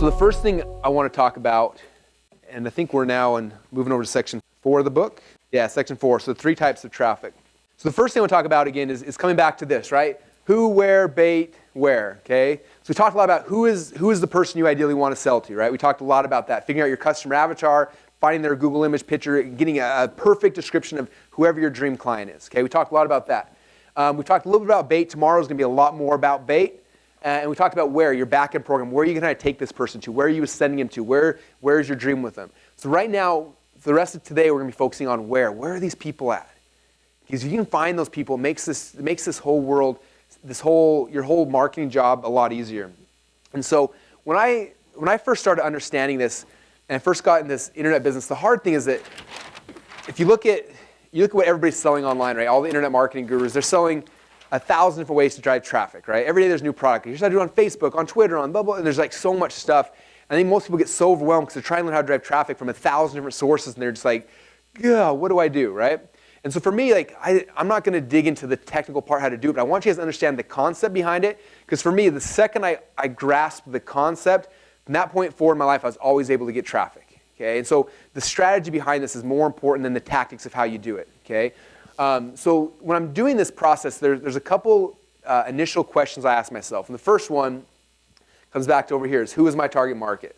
So the first thing I want to talk about, and I think we're now moving over to section 4 of the book. Yeah, section 4. So 3 types of traffic. So the first thing I want to talk about again is coming back to this, right? Who, where, bait, where, okay? So we talked a lot about who is the person you ideally want to sell to, right? We talked a lot about that, figuring out your customer avatar, finding their Google image picture, getting a perfect description of whoever your dream client is, okay? We talked a lot about that. We talked a little bit about bait. Tomorrow is going to be a lot more about bait. And we talked about where, your back-end program, where are you going to take this person to? Where are you sending him to? Where is your dream with them? So right now, for the rest of today, we're going to be focusing on where. Where are these people at? Because if you can find those people, it makes this whole world, your whole marketing job a lot easier. And so when I first started understanding this, and I first got in this internet business, the hard thing is that if you look at what everybody's selling online, right? All the internet marketing gurus, they're selling 1,000 different ways to drive traffic, right? Every day there's a new product. Here's how to do it on Facebook, on Twitter, on blah, blah, and there's like so much stuff. I think most people get so overwhelmed because they're trying to learn how to drive traffic from 1,000 different sources, and they're just like, yeah, what do I do, right? And so for me, like, I'm not going to dig into the technical part, how to do it, but I want you guys to understand the concept behind it, because for me, the second I grasped the concept, from that point forward in my life, I was always able to get traffic, okay? And so the strategy behind this is more important than the tactics of how you do it, okay? So when I'm doing this process, there's a couple initial questions I ask myself. And the first one comes back to over here is, who is my target market?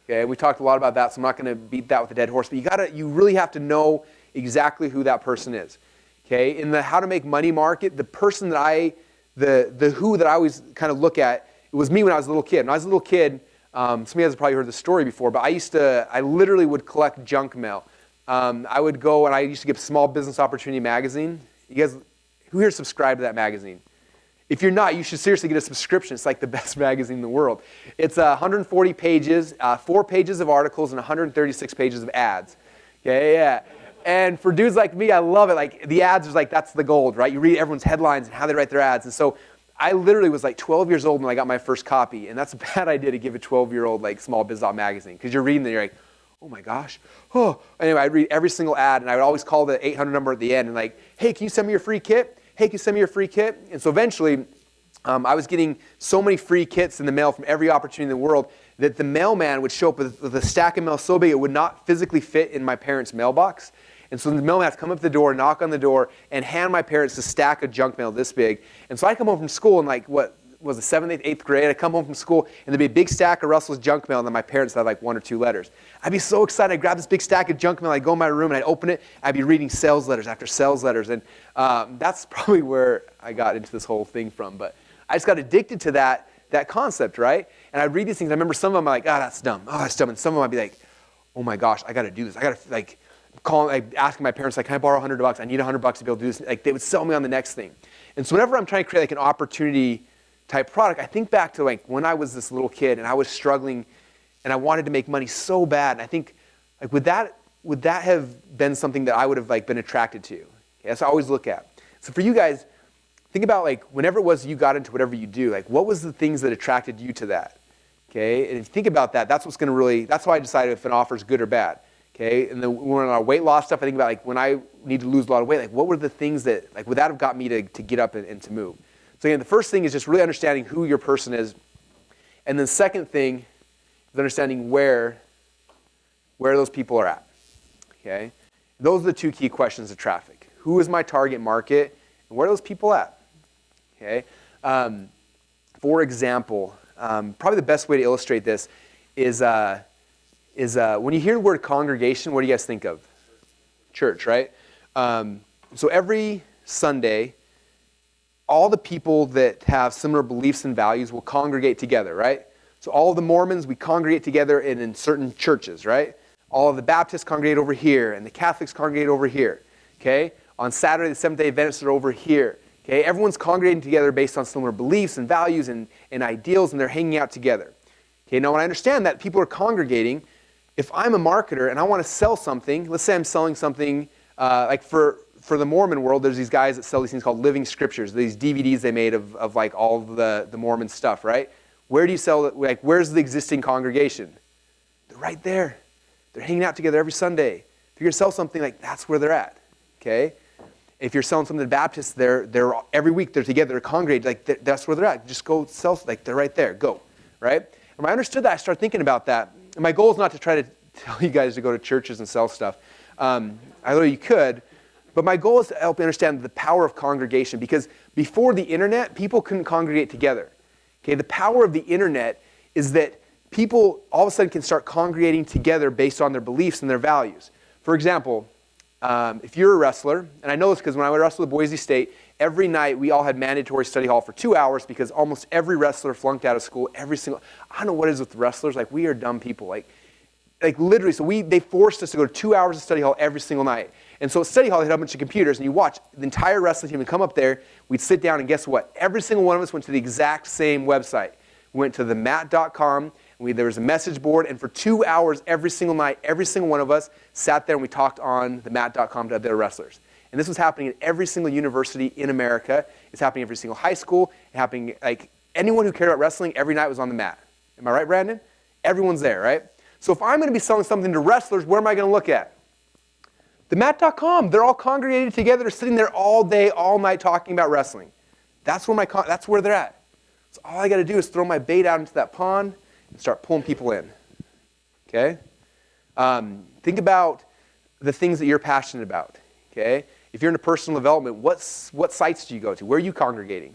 Okay, we talked a lot about that, so I'm not going to beat that with a dead horse. But you really have to know exactly who that person is. Okay, in the how to make money market, the person that the who that I always kind of look at, it was me when I was a little kid. When I was a little kid, some of you guys have probably heard the story before, but I literally would collect junk mail. I would go and I used to get Small Business Opportunity magazine. You guys, who here subscribed to that magazine? If you're not, you should seriously get a subscription. It's like the best magazine in the world. It's 140 pages, 4 pages of articles, and 136 pages of ads. Okay, yeah. And for dudes like me, I love it. Like the ads is like, that's the gold, right? You read everyone's headlines and how they write their ads. And so I literally was like 12 years old when I got my first copy. And that's a bad idea to give a 12-year-old like Small Business magazine, because you're reading it and you're like, oh my gosh. Oh. Anyway, I'd read every single ad, and I would always call the 800 number at the end and like, hey, can you send me your free kit? Hey, can you send me your free kit? And so eventually, I was getting so many free kits in the mail from every opportunity in the world that the mailman would show up with a stack of mail so big it would not physically fit in my parents' mailbox. And so the mailman had to come up to the door, knock on the door, and hand my parents a stack of junk mail this big. And so I'd come home from school in like, what was it, 7th, 8th grade? I'd come home from school, and there'd be a big stack of Russell's junk mail, and then my parents had like 1 or 2 letters. I'd be so excited. I'd grab this big stack of junk mail, I'd go in my room, and I'd open it. I'd be reading sales letters after sales letters. And that's probably where I got into this whole thing from. But I just got addicted to that concept, right? And I'd read these things. I remember some of them, I'm like, oh, that's dumb. Oh, that's dumb. And some of them I'd be like, oh my gosh, I got to do this. I got to like asking my parents, like, can I borrow $100? I need $100 to be able to do this. Like, they would sell me on the next thing. And so whenever I'm trying to create like an opportunity type product, I think back to like when I was this little kid and I was struggling and I wanted to make money so bad. And I think, like, would that have been something that I would have like been attracted to? Okay, that's what I always look at. So for you guys, think about like whenever it was you got into whatever you do, like what was the things that attracted you to that? Okay, and if you think about that, that's why I decided if an offer is good or bad. Okay, and then when we're on our weight loss stuff, I think about like when I need to lose a lot of weight, like what were the things that, like, would that have got me to get up and to move? So again, the first thing is just really understanding who your person is. And then the second thing is understanding where those people are at. Okay, those are the 2 key questions of traffic. Who is my target market, and where are those people at? Okay, for example, probably the best way to illustrate this is when you hear the word congregation, what do you guys think of? Church, right? So every Sunday, all the people that have similar beliefs and values will congregate together, right? So all of the Mormons, we congregate together in certain churches, right? All of the Baptists congregate over here, and the Catholics congregate over here, okay? On Saturday, the Seventh-day Adventists are over here, okay? Everyone's congregating together based on similar beliefs and values and ideals, and they're hanging out together. Okay, now when I understand that people are congregating, if I'm a marketer and I want to sell something, let's say I'm selling something, like for the Mormon world, there's these guys that sell these things called living scriptures, these DVDs they made of like all of the Mormon stuff, right? Where do you sell it? Like, where's the existing congregation? They're right there. They're hanging out together every Sunday. If you're going to sell something, like, that's where they're at, okay? If you're selling something to the Baptists, they're every week they're together, they're congregated, like that's where they're at. Just go sell, like they're right there, go, right? When I understood that, I started thinking about that. And my goal is not to try to tell you guys to go to churches and sell stuff. I know you could, but my goal is to help you understand the power of congregation, because before the internet, people couldn't congregate together. Okay, the power of the internet is that people all of a sudden can start congregating together based on their beliefs and their values. For example, if you're a wrestler, and I know this because when I wrestled at Boise State, every night we all had mandatory study hall for 2 hours because almost every wrestler flunked out of school. I don't know what it is with wrestlers. Like, we are dumb people. Like literally, so they forced us to go to 2 hours of study hall every single night. And so at study hall, they had a bunch of computers, and you watch the entire wrestling team would come up there. We'd sit down, and guess what? Every single one of us went to the exact same website. We went to the mat.com. There was a message board, and for 2 hours every single night, every single one of us sat there and we talked on the mat.com to other wrestlers. And this was happening at every single university in America. It's happening at every single high school. It's happening, like, anyone who cared about wrestling every night was on the mat. Am I right, Brandon? Everyone's there, right? So if I'm going to be selling something to wrestlers, where am I going to look at? The mat.com. They're all congregated together. They're sitting there all day, all night talking about wrestling. That's where they're at. So all I got to do is throw my bait out into that pond and start pulling people in. Okay? Think about the things that you're passionate about. Okay? If you're into personal development, what sites do you go to? Where are you congregating?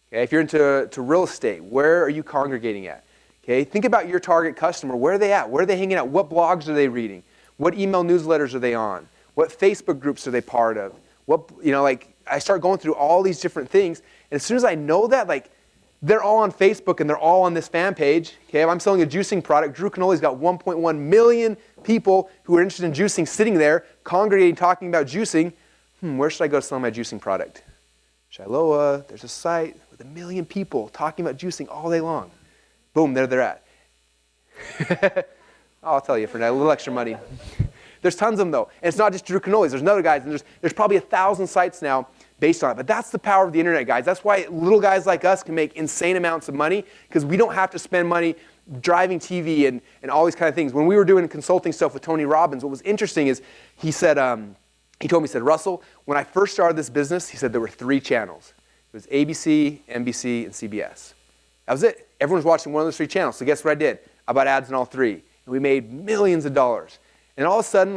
Okay? If you're into real estate, where are you congregating at? Okay? Think about your target customer. Where are they at? Where are they hanging out? What blogs are they reading? What email newsletters are they on? What Facebook groups are they part of? I start going through all these different things, and as soon as I know that, they're all on Facebook and they're all on this fan page. Okay, if I'm selling a juicing product, Drew Canoli's got 1.1 million people who are interested in juicing sitting there, congregating, talking about juicing. Where should I go to sell my juicing product? Shiloh, there's a site with 1 million people talking about juicing all day long. Boom, there they're at. I'll tell you for now, a little extra money. There's tons of them though. And it's not just Drew Canoli's, there's other guys, and there's probably 1,000 sites now based on it. But that's the power of the internet, guys. That's why little guys like us can make insane amounts of money, because we don't have to spend money driving TV and all these kind of things. When we were doing consulting stuff with Tony Robbins, what was interesting is he told me, Russell, when I first started this business, he said there were 3 channels. It was ABC, NBC, and CBS. That was it. Everyone was watching one of those 3 channels. So guess what I did? I bought ads in all 3. And we made millions of dollars. And all of a sudden,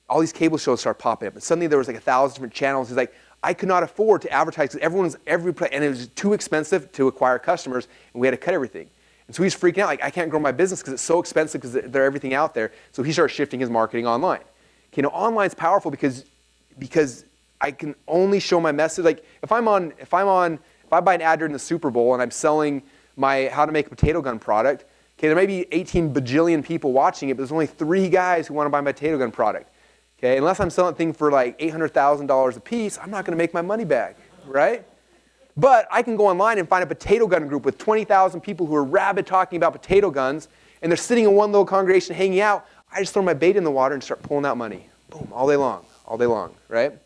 all these cable shows started popping up. And suddenly there was 1,000 different channels. He's like, I could not afford to advertise because and it was too expensive to acquire customers, and we had to cut everything. And so he's freaking out, I can't grow my business because it's so expensive because they're everything out there. So he started shifting his marketing online. Okay, now online's powerful because I can only show my message. If I buy an ad during the Super Bowl and I'm selling my how to make a potato gun product, okay, there may be 18 bajillion people watching it, but there's only 3 guys who want to buy my potato gun product. Okay, unless I'm selling a thing for $800,000 a piece, I'm not going to make my money back, right? But I can go online and find a potato gun group with 20,000 people who are rabid talking about potato guns, and they're sitting in one little congregation hanging out. I just throw my bait in the water and start pulling out money. Boom, all day long, right? And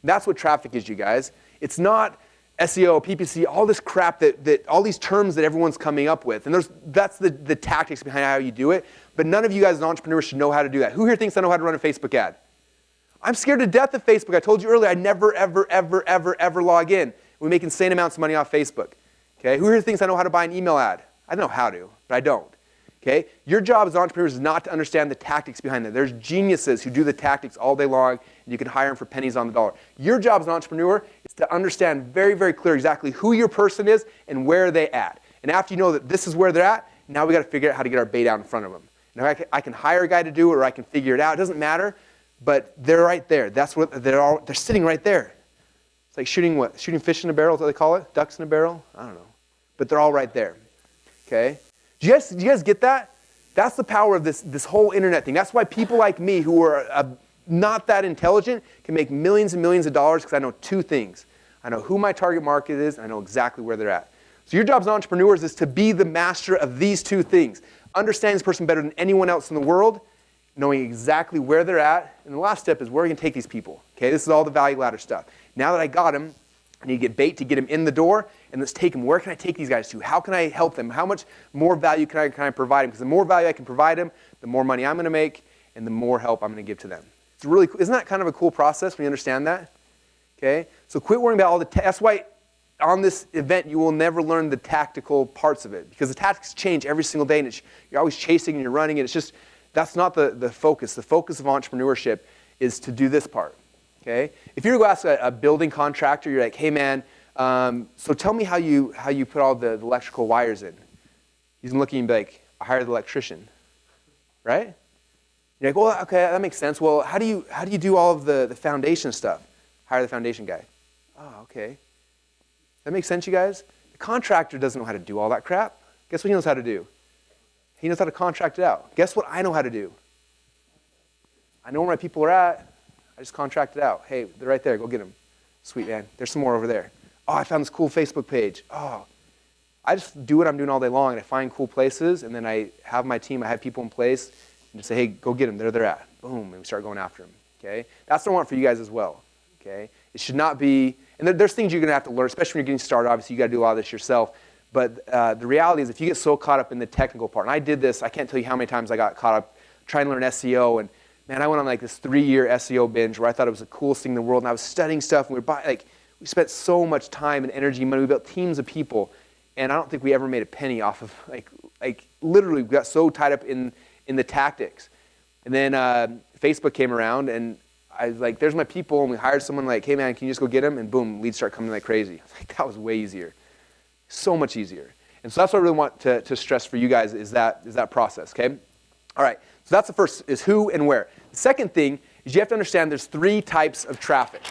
that's what traffic is, you guys. It's not SEO, PPC, all this crap that all these terms that everyone's coming up with. And that's the tactics behind how you do it. But none of you guys as entrepreneurs should know how to do that. Who here thinks I know how to run a Facebook ad? I'm scared to death of Facebook. I told you earlier, I never, ever, ever, ever, ever log in. We make insane amounts of money off Facebook. Okay? Who here thinks I know how to buy an email ad? I know how to, but I don't. Okay? Your job as entrepreneurs is not to understand the tactics behind it. There's geniuses who do the tactics all day long, and you can hire them for pennies on the dollar. Your job as an entrepreneur is to understand very, very clear exactly who your person is and where they're at. And after you know that this is where they're at, now we got to figure out how to get our bait out in front of them. Now I can hire a guy to do it, or I can figure it out. It doesn't matter, but they're right there. That's what they're sitting right there. It's like shooting what? Shooting fish in a barrel is what they call it? Ducks in a barrel? I don't know. But they're all right there. Okay? Do you guys get that? That's the power of this whole internet thing. That's why people like me who are not that intelligent can make millions and millions of dollars, because I know 2 things. I know who my target market is, and I know exactly where they're at. So your job as entrepreneurs is to be the master of these 2 things. Understanding this person better than anyone else in the world, knowing exactly where they're at, and the last step is where are you going to take these people? Okay, this is all the value ladder stuff. Now that I got them, I need to get bait to get them in the door, and let's take them. Where can I take these guys to? How can I help them? How much more value can I provide them? Because the more value I can provide them, the more money I'm going to make, and the more help I'm going to give to them. It's really cool. Isn't that kind of a cool process when you understand that? Okay, so quit worrying about all the that's why on this event, you will never learn the tactical parts of it because the tactics change every single day, and you're always chasing and you're running, and it's just, that's not the focus. The focus of entrepreneurship is to do this part, okay? If you were to go ask a building contractor, you're like, hey man, so tell me how you put all the electrical wires in. He's looking and be like, I hired the electrician, right? You're like, well, okay, that makes sense. Well, how do you do all of the foundation stuff? Hire the foundation guy. Oh, okay. That makes sense, you guys? The contractor doesn't know how to do all that crap. Guess what he knows how to do? He knows how to contract it out. Guess what I know how to do? I know where my people are at. I just contract it out. Hey, they're right there. Go get them. Sweet, man. There's some more over there. Oh, I found this cool Facebook page. Oh, I just do what I'm doing all day long, and I find cool places, and then I have my team, I have people in place, and just say, hey, go get them. There they're at. Boom, and we start going after them, okay? That's what I want for you guys as well, okay? It should not be, and there's things you're going to have to learn, especially when you're getting started. Obviously, you got to do a lot of this yourself. But the reality is if you get so caught up in the technical part, and I did this, I can't tell you how many times I got caught up trying to learn SEO, and man, I went on like this 3-year SEO binge where I thought it was the coolest thing in the world, and I was studying stuff, and we spent so much time and energy and money. We built teams of people, and I don't think we ever made a penny off of, like literally we got so tied up in the tactics. And then Facebook came around, and I was like, there's my people, and we hired someone like, hey man, can you just go get them? And boom, leads start coming like crazy. I was like, that was way easier. So much easier. And so that's what I really want to stress for you guys is that process, okay? All right, so that's the first, is who and where. The second thing is you have to understand there's 3 types of traffic.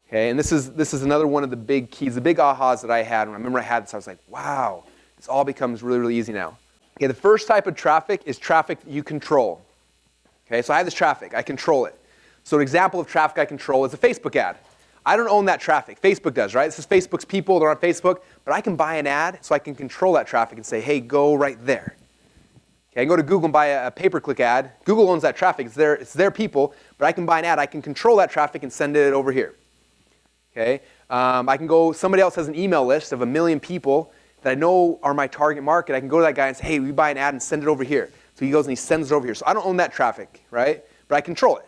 Okay, and this is another one of the big keys, the big ahas that I had. When I remember I had this, I was like, wow, this all becomes really, really easy now. Okay, the first type of traffic is traffic that you control. Okay, so I have this traffic, I control it. So an example of traffic I control is a Facebook ad. I don't own that traffic, Facebook does, right? This is Facebook's people, they're on Facebook, but I can buy an ad so I can control that traffic and say, hey, go right there. Okay, I can go to Google and buy a pay-per-click ad. Google owns that traffic, it's their people, but I can buy an ad, I can control that traffic and send it over here. Okay, I can go, somebody else has an email list of 1 million people that I know are my target market. I can go to that guy and say, hey, we buy an ad and send it over here. So he goes and he sends it over here. So I don't own that traffic, right? But I control it.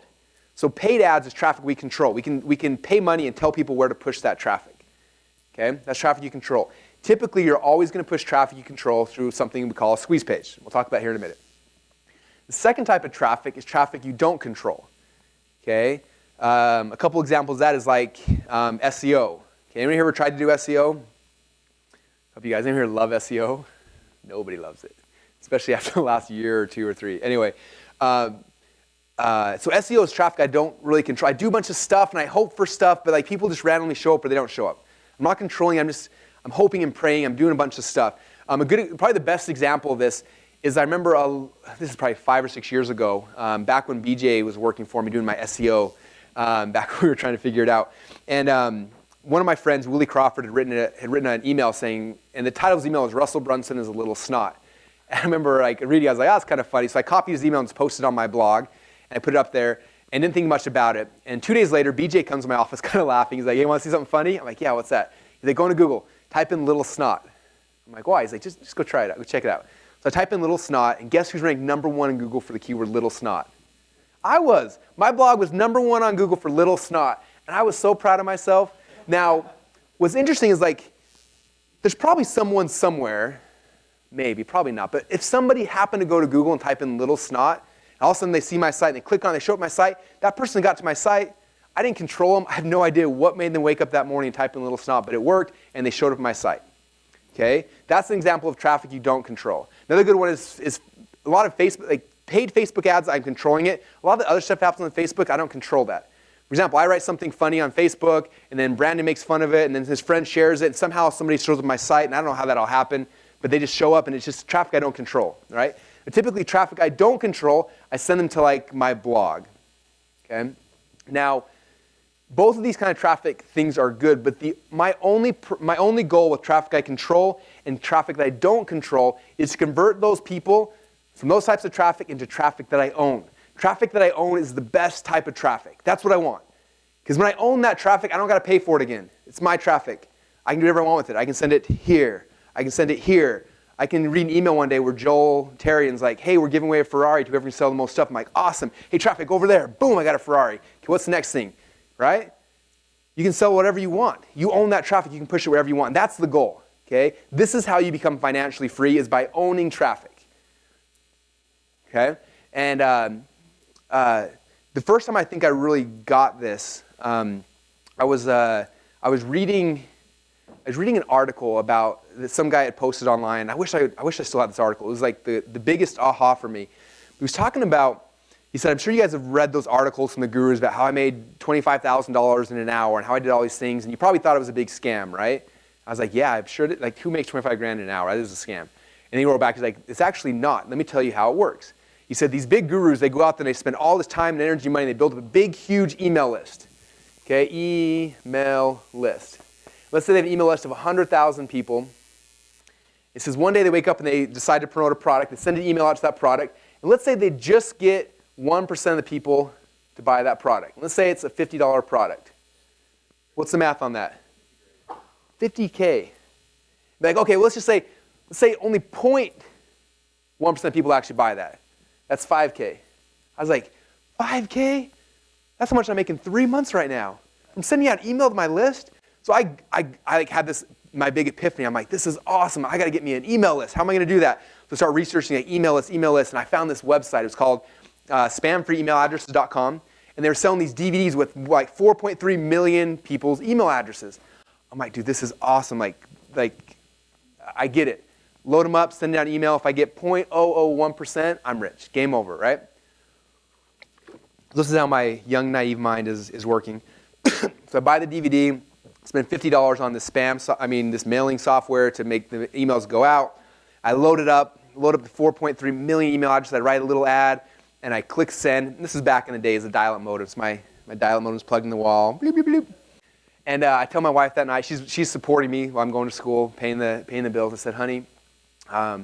So paid ads is traffic we control. We can pay money and tell people where to push that traffic. Okay, that's traffic you control. Typically, you're always going to push traffic you control through something we call a squeeze page. We'll talk about here in a minute. The second type of traffic is traffic you don't control. Okay. A couple examples of that is like SEO. Okay, anyone here ever tried to do SEO? Hope you guys, anyone here love SEO? Nobody loves it, especially after the last year or 2 or 3. Anyway, so SEO is traffic I don't really control. I do a bunch of stuff and I hope for stuff, but like people just randomly show up or they don't show up. I'm not controlling. I'm hoping and praying. I'm doing a bunch of stuff. Probably the best example of this is I remember this is probably 5 or 6 years ago, back when BJ was working for me doing my SEO. Back when we were trying to figure it out. And one of my friends, Willie Crawford, had written an email saying, and the title of his email was Russell Brunson is a little snot. And I remember reading, I was like, oh, that's kind of funny. So I copied his email and just posted it on my blog, and I put it up there and didn't think much about it. And 2 days later, BJ comes to my office kind of laughing. He's like, hey, you want to see something funny? I'm like, yeah, what's that? He's like, go into Google, type in little snot. I'm like, why? He's like, just go try it out, go check it out. So I type in little snot, and guess who's ranked #1 in Google for the keyword little snot? I was. My blog was #1 on Google for little snot, and I was so proud of myself. Now, what's interesting is there's probably someone somewhere, maybe, probably not, but if somebody happened to go to Google and type in little snot, and all of a sudden they see my site and they click on it, they show up my site, that person got to my site, I didn't control them, I have no idea what made them wake up that morning and type in little snot, but it worked, and they showed up at my site. Okay? That's an example of traffic you don't control. Another good one is a lot of Facebook, paid Facebook ads, I'm controlling it. A lot of the other stuff happens on Facebook, I don't control that. For example, I write something funny on Facebook, and then Brandon makes fun of it, and then his friend shares it, and somehow somebody shows up on my site, and I don't know how that'll happen, but they just show up, and it's just traffic I don't control, right? But typically, traffic I don't control, I send them to my blog, okay? Now, both of these kind of traffic things are good, but my only goal with traffic I control and traffic that I don't control is to convert those people from those types of traffic into traffic that I own. Traffic that I own is the best type of traffic. That's what I want. Because when I own that traffic, I don't got to pay for it again. It's my traffic. I can do whatever I want with it. I can send it here. I can send it here. I can read an email one day where Joel Terrian's like, hey, we're giving away a Ferrari to whoever can sell the most stuff. I'm like, awesome. Hey, traffic, over there. Boom, I got a Ferrari. Okay, what's the next thing? Right? You can sell whatever you want. You own that traffic. You can push it wherever you want. That's the goal, okay? This is how you become financially free, is by owning traffic, okay? And the first time I think I really got this, I was reading an article about some guy had posted online. I wish I still had this article. It was like the biggest aha for me. He was talking about, he said, I'm sure you guys have read those articles from the gurus about how I made $25,000 in an hour and how I did all these things, and you probably thought it was a big scam, right? I was like, yeah, I'm sure, like, who makes 25 grand in an hour? That is a scam. And he wrote back, he's like, it's actually not. Let me tell you how it works. He said, these big gurus, they go out there and they spend all this time and energy and money, and they build up a big, huge email list, okay? Email list. Let's say they have an email list of 100,000 people. It says one day they wake up and they decide to promote a product. They send an email out to that product. And let's say they just get 1% of the people to buy that product. Let's say it's a $50 product. What's the math on that? $50K. Like, okay, well, let's say only 0.1% of people actually buy that. That's $5K. I was like, $5K? That's how much I'm making 3 months right now. I'm sending out email to my list. So I like had this, my big epiphany. I'm like, this is awesome. I got to get me an email list. How am I going to do that? So I started researching like email lists, and I found this website. It was called spamfreeemailaddresses.com, and they were selling these DVDs with like 4.3 million people's email addresses. I'm like, dude, this is awesome. Like I get it. Load them up, send out an email. If I get 0.001%, I'm rich. Game over, right? This is how my young, naive mind is working. So I buy the DVD, spend $50 on this this mailing software to make the emails go out. I load up the 4.3 million email addresses. I write a little ad, and I click send. And this is back in the days of dial-up modems. My dial-up modem's plugged in the wall. Bloop, bloop, bloop. And I tell my wife that night, she's supporting me while I'm going to school, paying the bills. I said, honey, I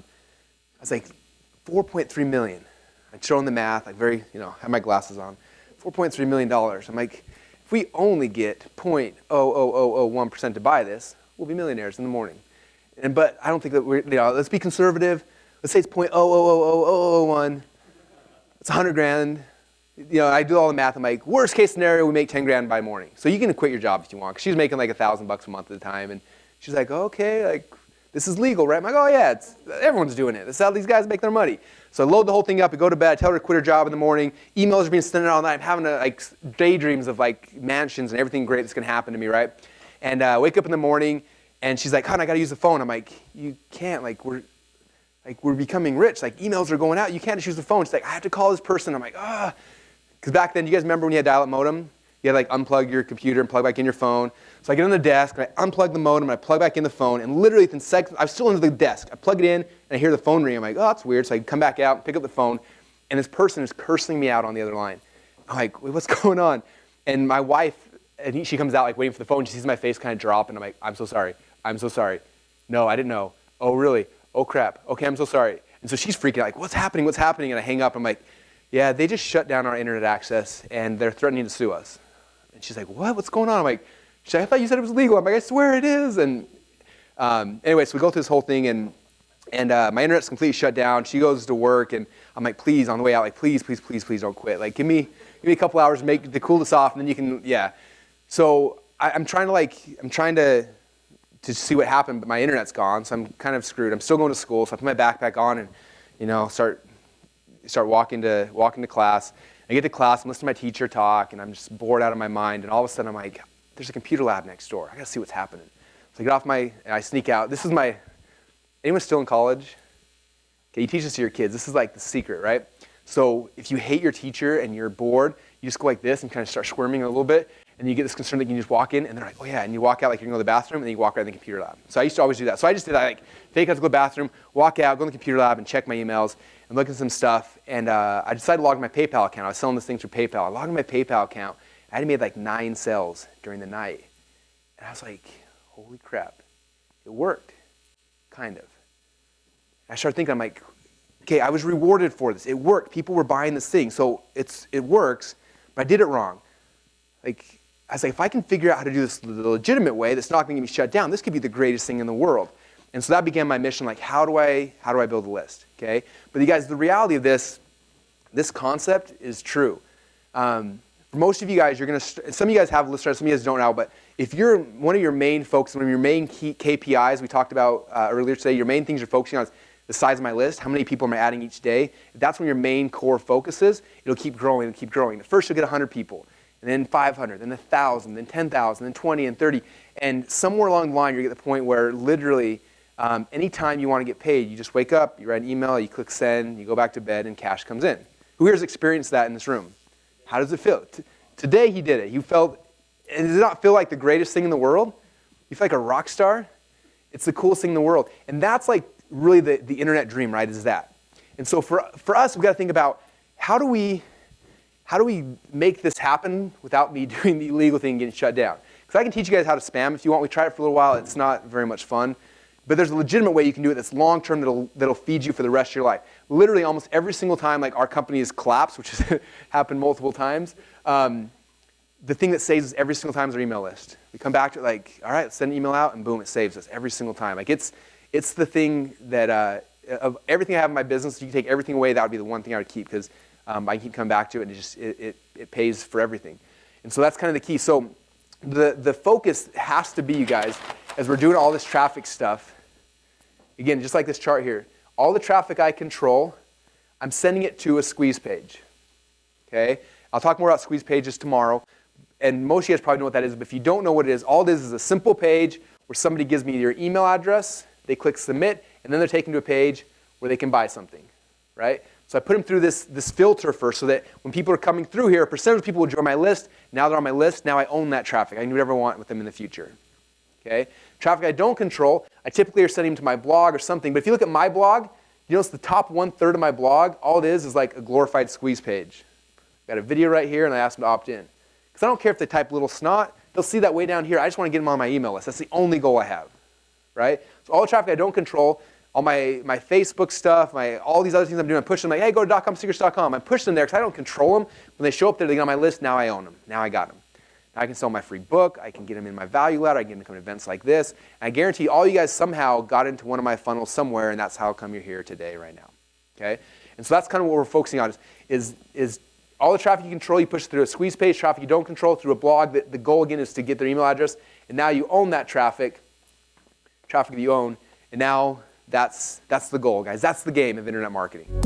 was like, 4.3 million. I'd shown the math, like have my glasses on. $4.3 million. I'm like, if we only get 0.00001% to buy this, we'll be millionaires in the morning. But I don't think that let's be conservative. Let's say it's 0.0000001. It's 100 grand. I do all the math. I'm like, worst case scenario, we make 10 grand by morning. So you can quit your job if you want. 'Cause she's making like $1,000 a month at the time. And she's like, okay, like, this is legal, right? I'm like, oh yeah, everyone's doing it. That's how these guys make their money. So I load the whole thing up, I go to bed, I tell her to quit her job in the morning. Emails are being sent out all night. I'm having daydreams of like mansions and everything great that's gonna happen to me, right? And I wake up in the morning and she's like, hon, I gotta use the phone. I'm like, you can't, we're becoming rich. Like emails are going out, you can't just use the phone. She's like, I have to call this person. I'm like, because back then, you guys remember when you had dial-up modem? You had to unplug your computer and plug back in your phone. So I get on the desk, and I unplug the modem, and I plug back in the phone, and literally within seconds, I'm still under the desk. I plug it in, and I hear the phone ring. I'm like, oh, that's weird. So I come back out, pick up the phone, and this person is cursing me out on the other line. I'm like, wait, what's going on? And my wife, she comes out waiting for the phone. She sees my face kind of drop, and I'm like, I'm so sorry. I'm so sorry. No, I didn't know. Oh, really? Oh, crap. Okay, I'm so sorry. And so she's freaking out, like, what's happening? What's happening? And I hang up. I'm like, yeah, they just shut down our internet access, and they're threatening to sue us. And she's like, what? What's going on? I'm like, I thought you said it was legal. I'm like, I swear it is. And anyway, so we go through this whole thing, and my internet's completely shut down. She goes to work, and I'm like, please, on the way out, like, please don't quit. Like, give me a couple hours to cool this off, and then you can, yeah. So I'm trying to see what happened, but my internet's gone, so I'm kind of screwed. I'm still going to school, so I put my backpack on and start walking to class. I get to class and listen to my teacher talk, and I'm just bored out of my mind. And all of a sudden, I'm like, there's a computer lab next door. I got to see what's happening. So I get off and I sneak out. This is anyone still in college? Okay, you teach this to your kids. This is like the secret, right? So if you hate your teacher and you're bored, you just go like this and kind of start squirming a little bit. And you get this concern that you can just walk in, and they're like, oh yeah, and you walk out like you're going to the bathroom, and then you walk right in the computer lab. So I used to always do that. So I just did that, like, fake out to go to the bathroom, walk out, go in the computer lab, and check my emails, and look at some stuff. And I decided to log in my PayPal account. I was selling this thing through PayPal. I logged in my PayPal account. I had made like 9 sales during the night. And I was like, holy crap. It worked, kind of. I started thinking, I'm like, okay, I was rewarded for this. It worked. People were buying this thing. So it works, but I did it wrong. Like, I was like, if I can figure out how to do this the legitimate way that's not going to get me shut down, this could be the greatest thing in the world. And so that began my mission, like, how do I build a list, okay? But you guys, the reality of this concept is true. For most of you guys, some of you guys have a list, some of you guys don't now, but if you're one of your main focus, one of your main key KPIs we talked about earlier today, your main things you're focusing on is the size of my list, how many people am I adding each day. If that's one of your main core focuses, it'll keep growing and keep growing. At first you'll get 100 people, and then 500, then 1,000, then 10,000, then 20 and 30. And somewhere along the line, you're at the point where literally anytime you want to get paid, you just wake up, you write an email, you click send, you go back to bed, and cash comes in. Who here has experienced that in this room? How does it feel? Today he did it. He felt, and does it not feel like the greatest thing in the world? You feel like a rock star? It's the coolest thing in the world. And that's like really the internet dream, right, is that. And so for us, we've got to think about how do we make this happen without me doing the illegal thing and getting shut down? Because I can teach you guys how to spam if you want. We tried it for a little while. It's not very much fun. But there's a legitimate way you can do it that's long-term that'll feed you for the rest of your life. Literally almost every single time like our company has collapsed, which has happened multiple times, the thing that saves us every single time is our email list. We come back to it like, all right, let's send an email out, and boom, it saves us every single time. Like it's the thing that, of everything I have in my business, if you take everything away, that would be the one thing I would keep, because I can keep coming back to it, and it pays for everything. And so that's kind of the key. So the focus has to be, you guys, as we're doing all this traffic stuff, again, just like this chart here, all the traffic I control, I'm sending it to a squeeze page, okay? I'll talk more about squeeze pages tomorrow, and most of you guys probably know what that is, but if you don't know what it is, all it is a simple page where somebody gives me their email address, they click submit, and then they're taken to a page where they can buy something, right? So I put them through this filter first so that when people are coming through here, a percentage of people will join my list. Now they're on my list. Now I own that traffic. I can do whatever I want with them in the future, okay? Traffic I don't control, I typically are sending them to my blog or something. But if you look at my blog, you notice the top 1/3 of my blog, all it is like a glorified squeeze page. I've got a video right here, and I ask them to opt in. Because I don't care if they type little snot. They'll see that way down here. I just want to get them on my email list. That's the only goal I have, right? So all the traffic I don't control, all my Facebook stuff, all these other things I'm doing, I'm pushing them like, hey, go to .comsecrets.com. I'm pushing them there because I don't control them. When they show up there, they get on my list. Now I own them. Now I got them. Now I can sell my free book. I can get them in my value ladder. I can get them to come to events like this. And I guarantee all you guys somehow got into one of my funnels somewhere, and that's how come you're here today right now, okay? And so that's kind of what we're focusing on is all the traffic you control, you push through a squeeze page. Traffic you don't control through a blog. The goal, again, is to get their email address. And now you own that traffic that you own. And now that's the goal, guys. That's the game of internet marketing.